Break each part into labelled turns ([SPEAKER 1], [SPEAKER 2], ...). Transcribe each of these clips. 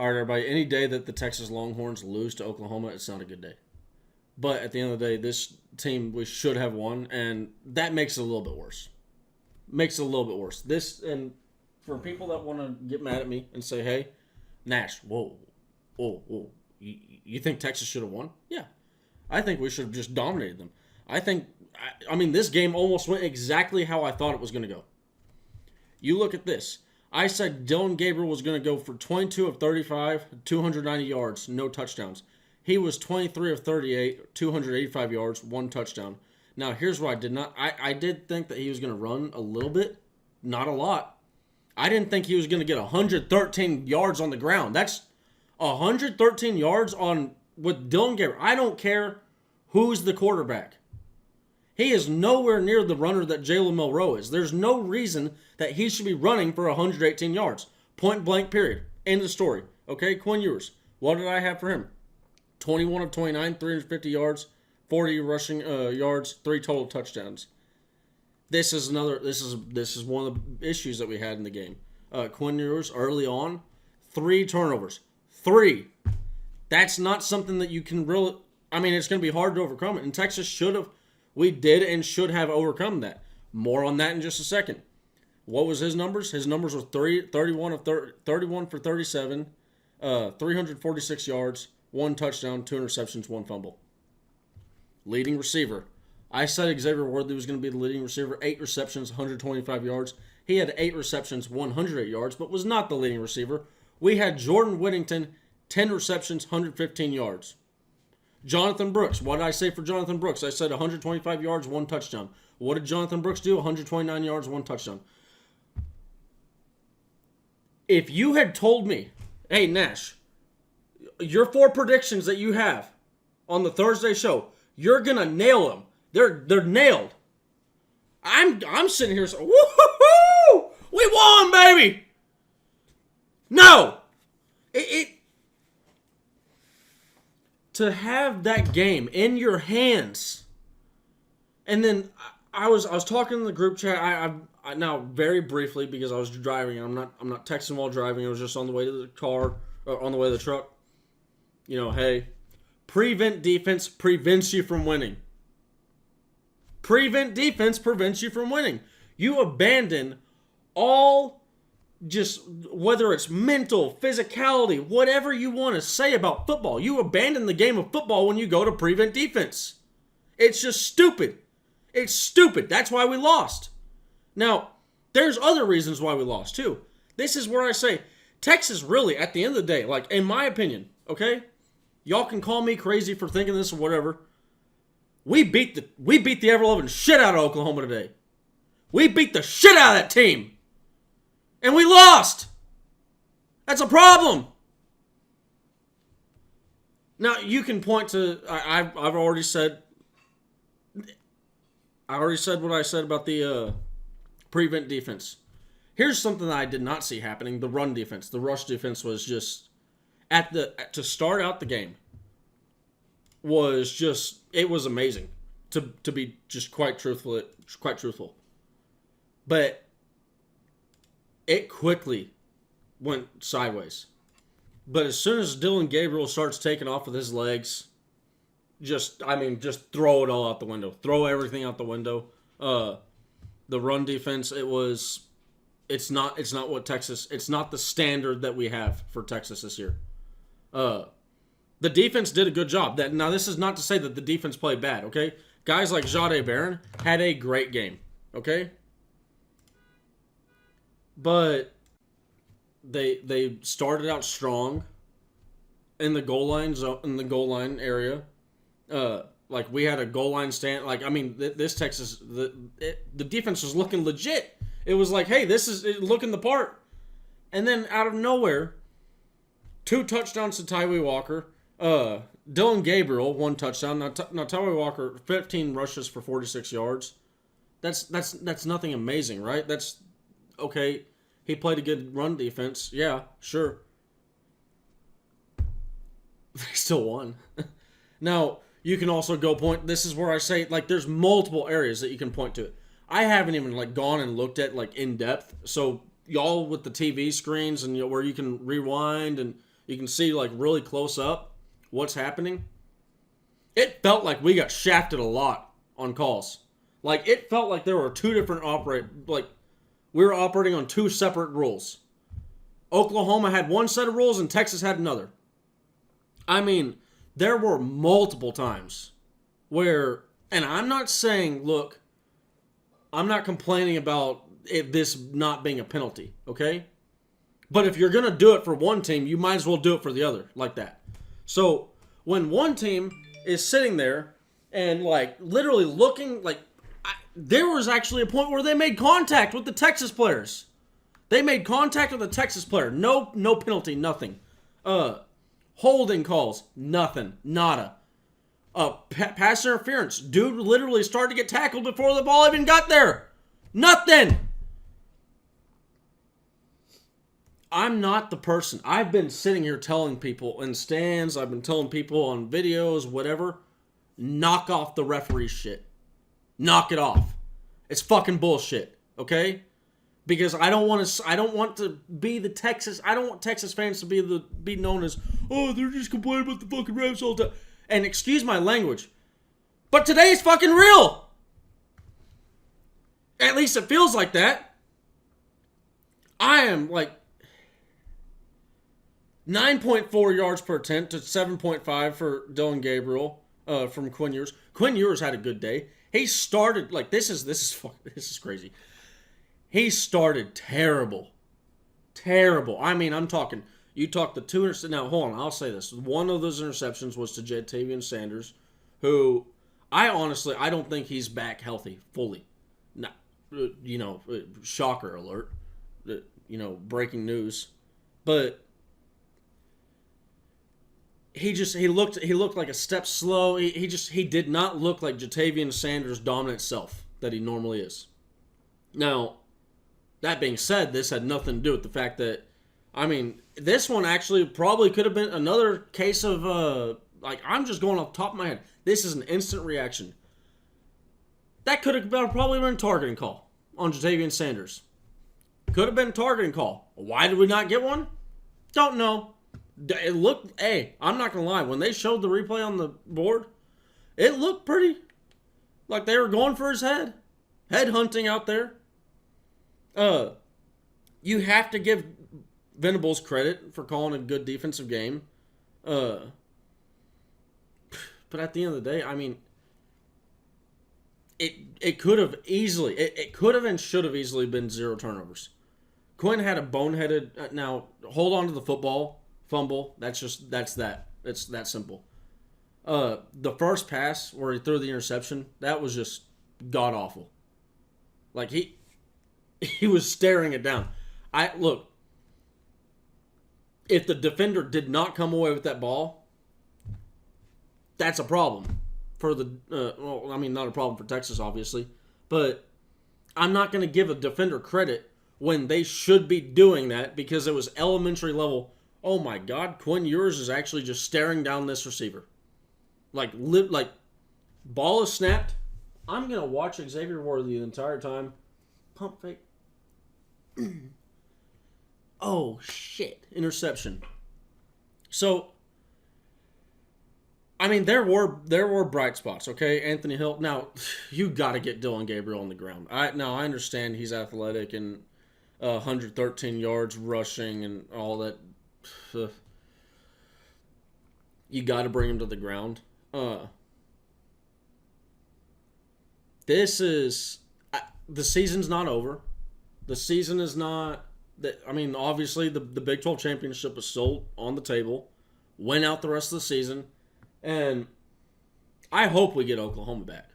[SPEAKER 1] All right, everybody. Any day that the Texas Longhorns lose to Oklahoma, it's not a good day. But at the end of the day, this team we should have won, and that makes it a little bit worse. Makes it a little bit worse. This and for people that want to get mad at me and say, "Hey, Nash, whoa, you think Texas should have won?" Yeah, I think we should have just dominated them. I mean, this game almost went exactly how I thought it was going to go. You look at this. I said Dillon Gabriel was going to go for 22 of 35, 290 yards, no touchdowns. He was 23 of 38, 285 yards, one touchdown. Now, here's what I did not. I did think that he was going to run a little bit, not a lot. I didn't think he was going to get 113 yards on the ground. That's 113 yards on with Dillon Gabriel. I don't care who's the quarterback. He is nowhere near the runner that Jalen Milroe is. There's no reason that he should be running for 118 yards. Point blank, period. End of story. Okay, Quinn Ewers. What did I have for him? 21 of 29, 350 yards, 40 rushing yards, 3 total touchdowns. This is one of the issues that we had in the game. Quinn Ewers early on, 3 turnovers. 3. That's not something that you can really. I mean, it's going to be hard to overcome it. And Texas should have. We did and should have overcome that. More on that in just a second. What was his numbers? His numbers were 31 for 37, 346 yards, 1 touchdown, 2 interceptions, 1 fumble. Leading receiver. I said Xavier Worthy was going to be the leading receiver. 8 receptions, 125 yards. He had 8 receptions, 108 yards, but was not the leading receiver. We had Jordan Whittington, 10 receptions, 115 yards. Jonathan Brooks. What did I say for Jonathan Brooks? I said 125 yards, 1 touchdown. What did Jonathan Brooks do? 129 yards, 1 touchdown. If you had told me, hey, Nash, your 4 predictions that you have on the Thursday show, you're going to nail them. They're nailed. I'm sitting here saying, woo-hoo-hoo! We won, baby! No! To have that game in your hands, and then I was talking in the group chat. I now very briefly because I was driving. I'm not texting while driving. I was just on the way to the car, or on the way to the truck. You know, hey, prevent defense prevents you from winning. Prevent defense prevents you from winning. You abandon all. Just whether it's mental, physicality, whatever you want to say about football, you abandon the game of football when you go to prevent defense. It's just stupid. It's stupid. That's why we lost. Now, there's other reasons why we lost too. This is where I say Texas really, at the end of the day, like in my opinion, okay? Y'all can call me crazy for thinking this or whatever. We beat the ever-loving shit out of Oklahoma today. We beat the shit out of that team. And we lost. That's a problem. Now you can point to. I've already said. I already said what I said about the prevent defense. Here's something that I did not see happening: the run defense. The rush defense was just to start out the game. It was amazing to be just quite truthful. But it quickly went sideways. But as soon as Dillon Gabriel starts taking off with his legs, just throw it all out the window. Throw everything out the window. The run defense, it's not what Texas, it's not the standard that we have for Texas this year. The defense did a good job. Now, this is not to say that the defense played bad, okay? Guys like Jahdae Barron had a great game, okay? But they started out strong in the goal line area. Like we had a goal line stand. Like I mean, this Texas the defense was looking legit. It was like, hey, this is looking the part. And then out of nowhere, 2 touchdowns to Tyree Walker. Dillon Gabriel 1 touchdown. Now Tyree Walker 15 rushes for 46 yards. That's nothing amazing, right? That's okay. He played a good run defense. Yeah, sure. They still won. Now, you can also go point. This is where I say, like, there's multiple areas that you can point to it. I haven't even, like, gone and looked at, like, in depth. So, y'all with the TV screens and where you can rewind and, you can see like really close up what's happening. It felt like we got shafted a lot on calls. Like, it felt like there were two different like, we were operating on two separate rules. Oklahoma had one set of rules and Texas had another. I mean, there were multiple times where, and I'm not saying, look, I'm not complaining about this not being a penalty, okay? But if you're going to do it for one team, you might as well do it for the other, like that. So, when one team is sitting there and, like, literally looking, like, there was actually a point where they made contact with the Texas players. They made contact with the Texas player. No penalty, nothing. Holding calls, nothing, nada. Pass interference. Dude literally started to get tackled before the ball even got there. Nothing. I'm not the person. I've been sitting here telling people in stands, I've been telling people on videos, whatever, knock off the referee shit. Knock it off. It's fucking bullshit, okay? Because I don't want to be the Texas, I don't want Texas fans to be known as, oh, they're just complaining about the fucking refs all the time. And excuse my language, but today's fucking real. At least it feels like that. I am like 9.4 yards per attempt to 7.5 for Dillon Gabriel from Quinn Ewers. Quinn Ewers had a good day. He started like this is crazy. He started terrible. I mean, I'm talking. You talk the two interceptions. Now, hold on. I'll say this. One of those interceptions was to Ja'Tavion Sanders, who I don't think he's back healthy fully. Now, shocker alert. Breaking news. But he looked like a step slow. He did not look like Ja'Tavion Sanders' dominant self that he normally is. Now, that being said, this had nothing to do with the fact that, I mean, this one actually probably could have been another case of, I'm just going off the top of my head. This is an instant reaction. That could have probably been a targeting call on Ja'Tavion Sanders. Could have been a targeting call. Why did we not get one? Don't know. It looked, I'm not going to lie. When they showed the replay on the board, it looked pretty like they were going for his head. Head hunting out there. You have to give Venables credit for calling a good defensive game. But at the end of the day, I mean, it could have easily, it could have and should have easily been 0 turnovers. Quinn had a boneheaded, now hold on to the football, fumble. It's that simple. The first pass where he threw the interception, that was just god awful. Like he was staring it down. Look, if the defender did not come away with that ball, that's a problem for not a problem for Texas, obviously, but I'm not going to give a defender credit when they should be doing that because it was elementary level. Oh my God, Quinn Ewers is actually just staring down this receiver. Like ball is snapped. I'm going to watch Xavier Worthy the entire time. Pump fake. Oh, shit. Interception. So, I mean, there were bright spots, okay? Anthony Hill. Now, you got to get Dillon Gabriel on the ground. I understand he's athletic and 113 yards rushing and all that. You got to bring him to the ground. The season's not over. The season is not. I mean, obviously, the Big 12 championship is still on the table. Win out the rest of the season. And I hope we get Oklahoma back.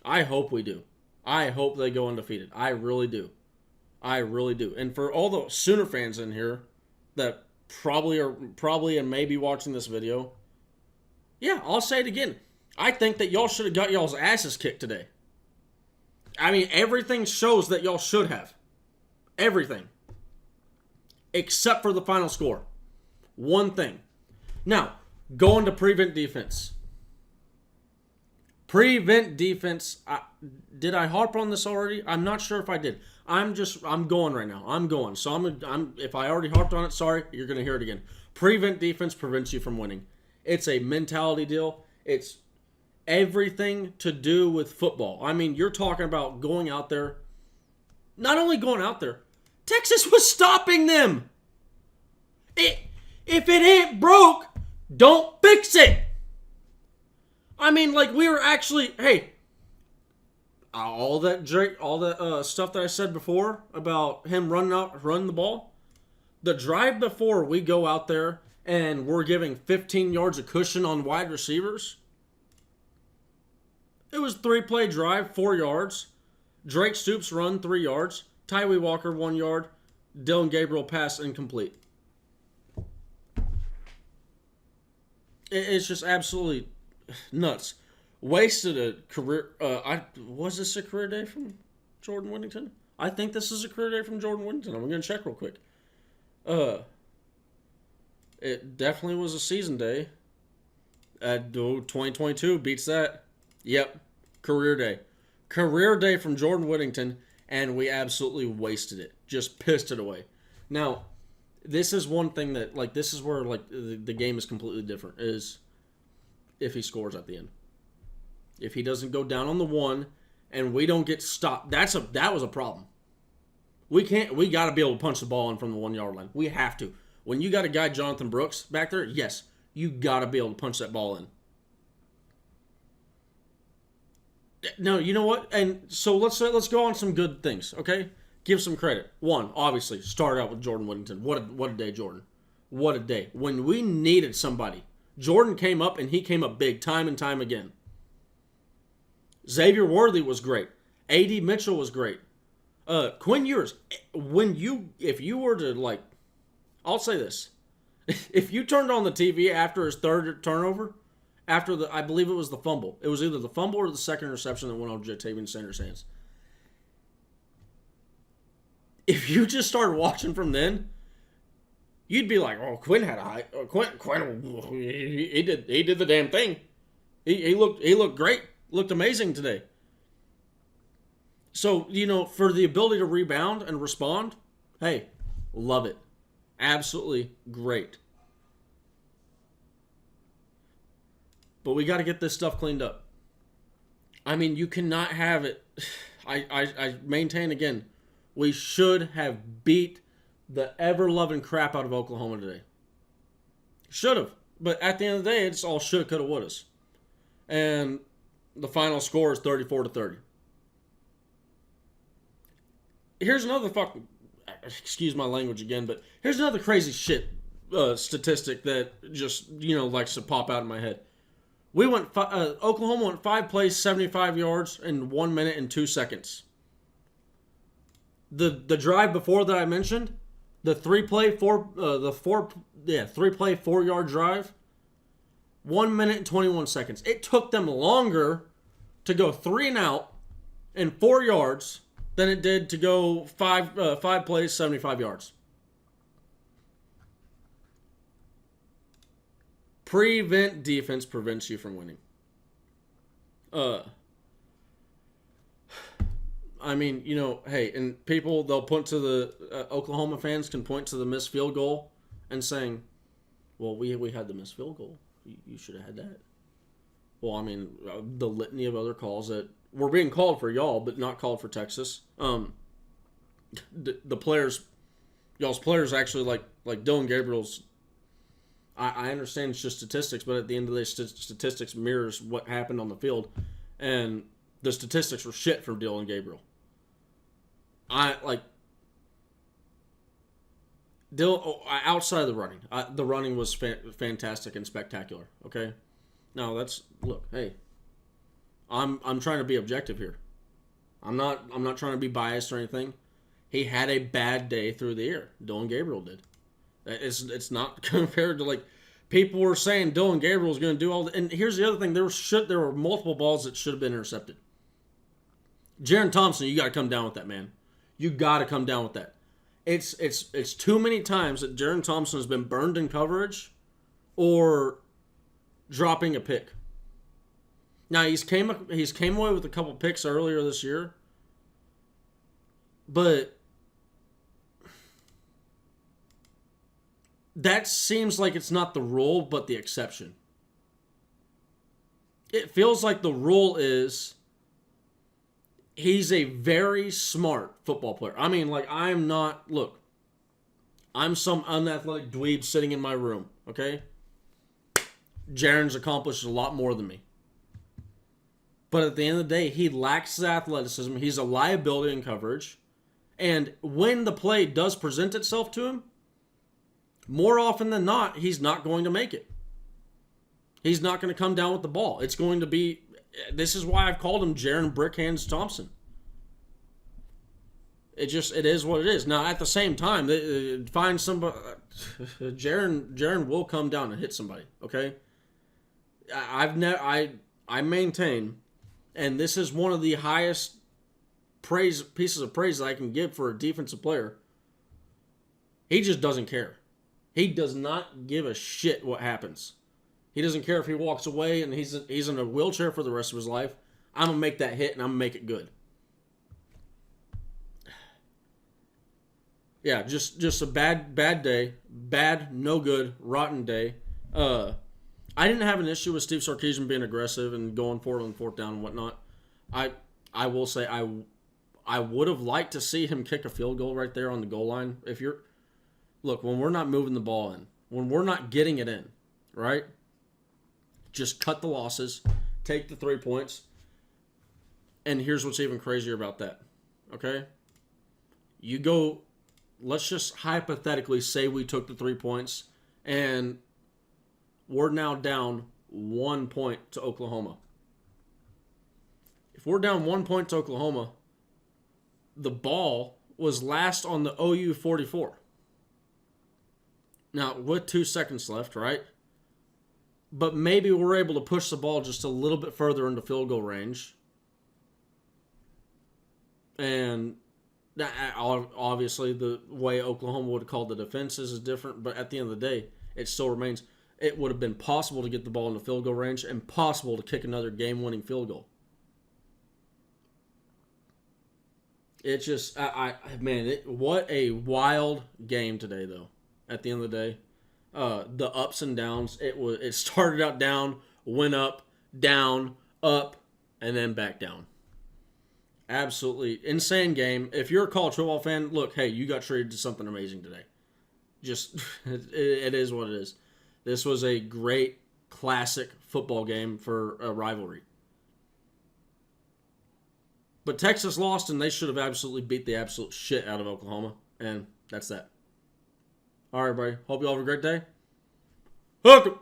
[SPEAKER 1] I hope we do. I hope they go undefeated. I really do. And for all the Sooner fans in here that probably and maybe watching this video, yeah, I'll say it again. I think that y'all should have got y'all's asses kicked today. I mean, everything shows that y'all should have. Everything. Except for the final score. One thing. Now, going to prevent defense. Prevent defense. Did I harp on this already? I'm not sure if I did. I'm going right now. I'm going. So if I already harped on it, sorry, you're going to hear it again. Prevent defense prevents you from winning. It's a mentality deal. It's everything to do with football. I mean, you're talking about going out there. Not only going out there, Texas was stopping them. If it ain't broke, don't fix it. I mean, like, we were actually, hey, all that stuff that I said before about him running the ball. The drive before we go out there and we're giving 15 yards of cushion on wide receivers. It was 3-play drive, 4 yards. Drake Stoops run 3 yards. Tyree Walker 1 yard. Dillon Gabriel pass incomplete. It's just absolutely nuts. Wasted a career. Was this a career day from Jordan Whittington? I think this is a career day from Jordan Whittington. I'm going to check real quick. It definitely was a season day. 2022 beats that. Yep, career day. Career day from Jordan Whittington, and we absolutely wasted it. Just pissed it away. Now, this is one thing that, like, this is where, like, the game is completely different, is if he scores at the end. If he doesn't go down on the one and we don't get stopped, that was a problem. We got to be able to punch the ball in from the 1 yard line. We have to. When you got a guy, Jonathan Brooks, back there, yes, you got to be able to punch that ball in. No, you know what? And so let's go on some good things, okay? Give some credit. One, obviously, start out with Jordan Whittington. What a day, Jordan. What a day. When we needed somebody, Jordan came up, and he came up big time and time again. Xavier Worthy was great. A.D. Mitchell was great. Quinn Ewers, if you were to, like, I'll say this. If you turned on the TV after his third turnover, I believe it was the fumble. It was either the fumble or the second interception that went on Jatavian Sanders' hands. If you just started watching from then, you'd be like, "Oh, Quinn had a high. Quinn, he did the damn thing. He looked great. Looked amazing today." So, for the ability to rebound and respond, hey, love it. Absolutely great. But we got to get this stuff cleaned up. I mean, you cannot have it. I maintain again, we should have beat the ever-loving crap out of Oklahoma today. Should have. But at the end of the day, it's all shoulda, coulda, wouldas. And the final score is 34-30. Here's another excuse my language again, but here's another crazy shit statistic that just, likes to pop out in my head. Oklahoma went 5 plays, 75 yards in 1 minute and 2 seconds. The drive before that I mentioned, the 3-play 4-yard drive, 1 minute and 21 seconds. It took them longer to go 3 and out and 4 yards than it did to go 5 plays, 75 yards. Prevent defense prevents you from winning. I mean, hey, and people, they'll point to the Oklahoma fans can point to the missed field goal and saying, well, we had the missed field goal. You should have had that. Well, I mean, the litany of other calls that were being called for y'all, but not called for Texas. The players, y'all's players actually like Dillon Gabriel's. I understand it's just statistics, but at the end of the day, statistics mirrors what happened on the field, and the statistics were shit from Dillon Gabriel. Outside of the running, the running was fantastic and spectacular. Okay, now hey, I'm trying to be objective here. I'm not trying to be biased or anything. He had a bad day through the air. Dillon Gabriel did. It's not compared to, like, people were saying Dillon Gabriel was going to do all and here's the other thing, there were multiple balls that should have been intercepted. Jaron Thompson, you got to come down with that, man. You got to come down with that. It's too many times that Jaron Thompson has been burned in coverage or dropping a pick. Now he's came away with a couple picks earlier this year, but that seems like it's not the rule, but the exception. It feels like the rule is he's a very smart football player. I mean, like, I'm not, look, I'm some unathletic dweeb sitting in my room, okay? Jaren's accomplished a lot more than me. But at the end of the day, he lacks the athleticism. He's a liability in coverage. And when the play does present itself to him, more often than not, he's not going to make it. He's not going to come down with the ball. It's going to be, this is why I've called him Jaren Brickhands Thompson. It is what it is. Now, at the same time, find somebody, Jaren will come down and hit somebody, okay? I maintain, and this is one of the highest pieces of praise that I can give for a defensive player. He just doesn't care. He does not give a shit what happens. He doesn't care if he walks away and he's in a wheelchair for the rest of his life. I'm going to make that hit and I'm going to make it good. Yeah, just a bad day. Bad, no good, rotten day. I didn't have an issue with Steve Sarkisian being aggressive and going forward on fourth down and whatnot. I will say I would have liked to see him kick a field goal right there on the goal line. Look, when we're not moving the ball in, when we're not getting it in, right? Just cut the losses, take the 3 points, and here's what's even crazier about that, okay? You go, let's just hypothetically say we took the 3 points, and we're now down 1 point to Oklahoma. If we're down 1 point to Oklahoma, the ball was last on the OU 44. Now, with 2 seconds left, right? But maybe we're able to push the ball just a little bit further into field goal range. And obviously the way Oklahoma would have called the defenses is different, but at the end of the day, it still remains. It would have been possible to get the ball into field goal range and possible to kick another game-winning field goal. It just, what a wild game today, though. At the end of the day, the ups and downs. It started out down, went up, down, up, and then back down. Absolutely insane game. If you're a college football fan, look, hey, you got treated to something amazing today. Just it is what it is. This was a great classic football game for a rivalry. But Texas lost, and they should have absolutely beat the absolute shit out of Oklahoma. And that's that. All right, everybody. Hope you all have a great day. Hook 'em!